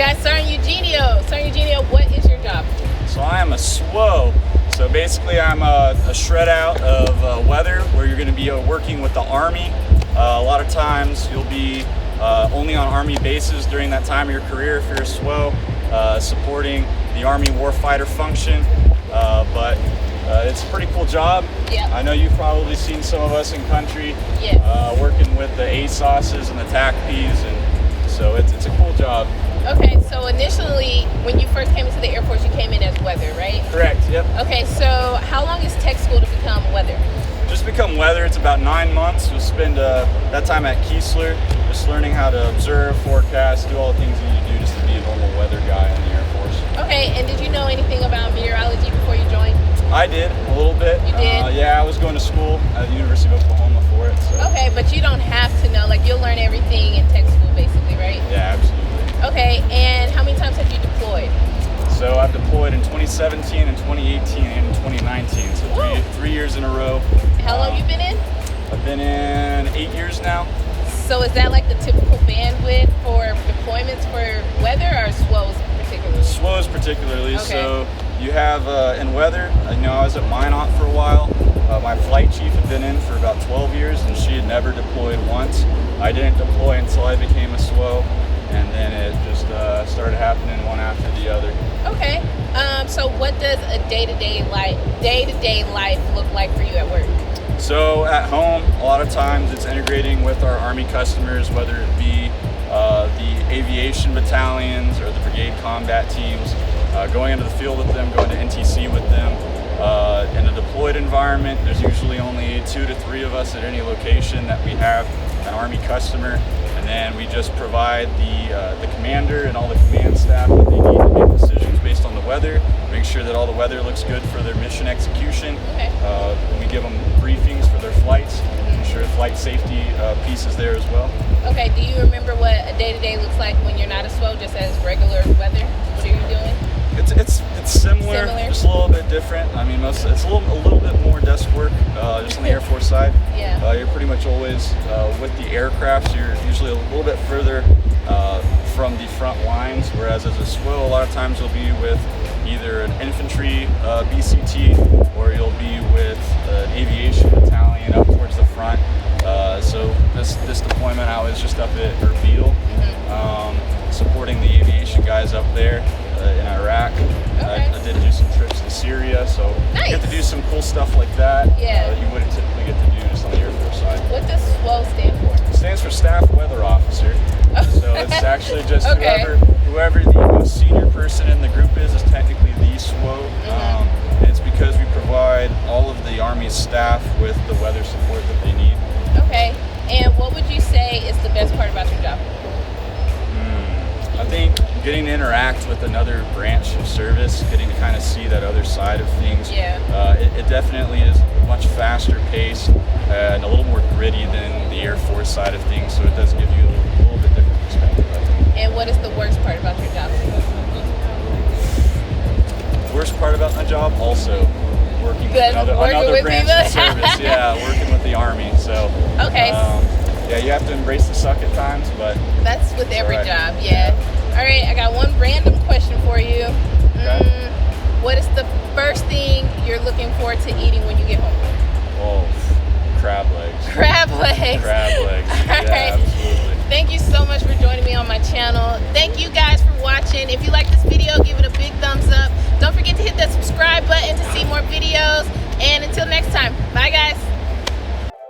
got Sergeant Eugenio. Sergeant Eugenio, what is your job? So I am a SWO. So basically I'm a shred out of weather where you're going to be working with the Army. A lot of times you'll be only on Army bases during that time of your career if you're a SWO, supporting the Army warfighter function. But it's a pretty cool job. Yeah. I know you've probably seen some of us in country working with the ASOSs and the TACPs, and so it's a cool job. Okay, so initially, when you first came into the Air Force, you came in as weather, right? Correct, yep. Okay, so how long is tech school to become weather? Just become weather, it's about 9 months. You'll spend that time at Keesler, just learning how to observe, forecast, do all the things you need to do just to be a normal weather guy in the Air Force. Okay, and did you know anything about meteorology before you joined? I did, a little bit. You did? Yeah, I was going to school at the University of Oklahoma for it. So. Okay, but you don't have to know, like you'll learn everything in tech school basically, right? Yeah, absolutely. Okay, and how many times have you deployed? So I've deployed in 2017 and 2018 and 2019, so three years in a row. How long you been in? I've been in 8 years now. So is that like the typical bandwidth for deployments for weather or SWOs particularly? SWOs particularly. Okay. So you have in weather, I was at Minot for a while. My flight chief had been in for about 12 years and she had never deployed once. I didn't deploy until I became a SWO, and then it just started happening one after the other. Okay. So what does a day-to-day life look like for you at work? So at home, a lot of times it's integrating with our Army customers, whether it be the aviation battalions or the brigade combat teams, going into the field with them, going to NTC with them. In a deployed environment, there's usually only 2 to 3 of us at any location that we have an Army customer, and then we just provide the commander and all the command staff that they need to make decisions based on the weather, make sure that all the weather looks good for their mission execution. Okay. We give them briefings for their flights, ensure flight safety piece is there as well. Okay, do you remember what a day-to-day looks like when you're not a SWO, just as regular weather? What are you doing? It's similar, just a little bit different. I mean, it's a little bit more desk work, just on the Air Force side. Yeah. You're pretty much always with the aircraft, so you're usually a little bit further from the front lines, whereas as a SWO, a lot of times you'll be with either an infantry BCT or you'll be with an aviation battalion up towards the front. So this deployment I was just up at Erbil, supporting the aviation guys up there in Iraq. Okay. I did do some trips to Syria, so nice. You get to do some cool stuff like that that you wouldn't typically get to do just on the Air Force side. What does SWO stand for? It stands for Staff Weather Officer. So it's actually just whoever the most senior person in the group is technically the SWO. And it's because we provide all of the Army's staff with the weather support that they need. Okay, and what would you say is the best part about your job? I think getting to interact with another branch of service, getting to kind of see that other side of things. Yeah. It definitely is much faster paced and a little more gritty than the Air Force side of things, so it does give you a little bit different perspective, I think. And what is the worst part about your job? Worst part about my job, also working with another branch of service. Yeah, working with the Army. So okay. Yeah, you have to embrace the suck at times, but that's with every job. Yeah. All right, I got one random question for you. Okay. What is the first thing you're looking forward to eating when you get home? Oh, crab legs. Crab legs. Crab legs. All right. Absolutely. Thank you so much for joining me on my channel. Thank you guys for watching. If you like this video, give it a big thumbs up. Don't forget to hit that subscribe button to see more videos. And until next time, bye guys.